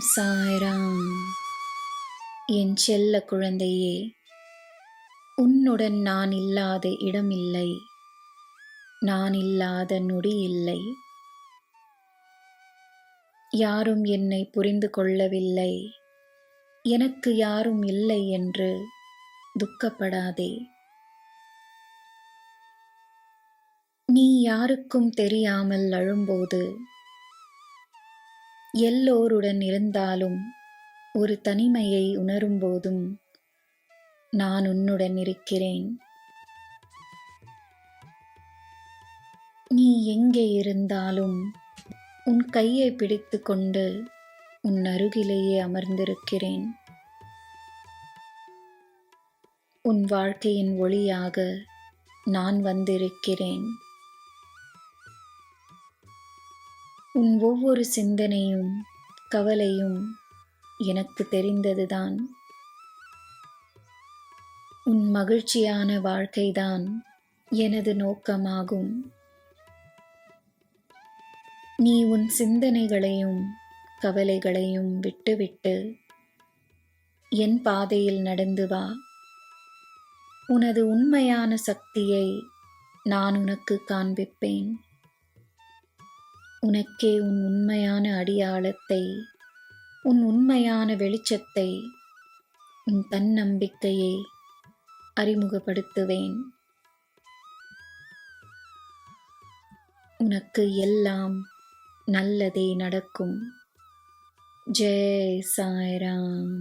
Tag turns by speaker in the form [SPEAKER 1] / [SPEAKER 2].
[SPEAKER 1] சாய்ராம். என் செல்ல குழந்தையே, உன்னுடன் நான் இல்லாத இடமில்லை, நான் இல்லாத நொடி இல்லை. யாரும் என்னை புரிந்து கொள்ளவில்லை, எனக்கு யாரும் இல்லை என்று துக்கப்படாதே. நீ யாருக்கும் தெரியாமல் அழும்போது, எல்லோருடன் இருந்தாலும் ஒரு தனிமையை உணரும்போதும் நான் உன்னுடன் இருக்கிறேன். நீ எங்கே இருந்தாலும் உன் கையை பிடித்து கொண்டு உன் அருகிலேயே அமர்ந்திருக்கிறேன். உன் வாழ்க்கையின் ஒளியாக நான் வந்திருக்கிறேன். உன் ஒவ்வொரு சிந்தனையும் கவலையும் எனக்கு தெரிந்ததுதான். உன் மகிழ்ச்சியான வாழ்க்கைதான் எனது நோக்கமாகும். நீ உன் சிந்தனைகளையும் கவலைகளையும் விட்டுவிட்டு என் பாதையில் நடந்து வா. உனது உண்மையான சக்தியை நான் உனக்கு காண்பிப்பேன். உனக்கே உன் உண்மையான அடையாளத்தை, உன் உண்மையான வெளிச்சத்தை, உன் தன்னம்பிக்கையை அறிமுகப்படுத்துவேன். உனக்கு எல்லாம் நல்லதே நடக்கும். ஜெய் சாய்ராம்.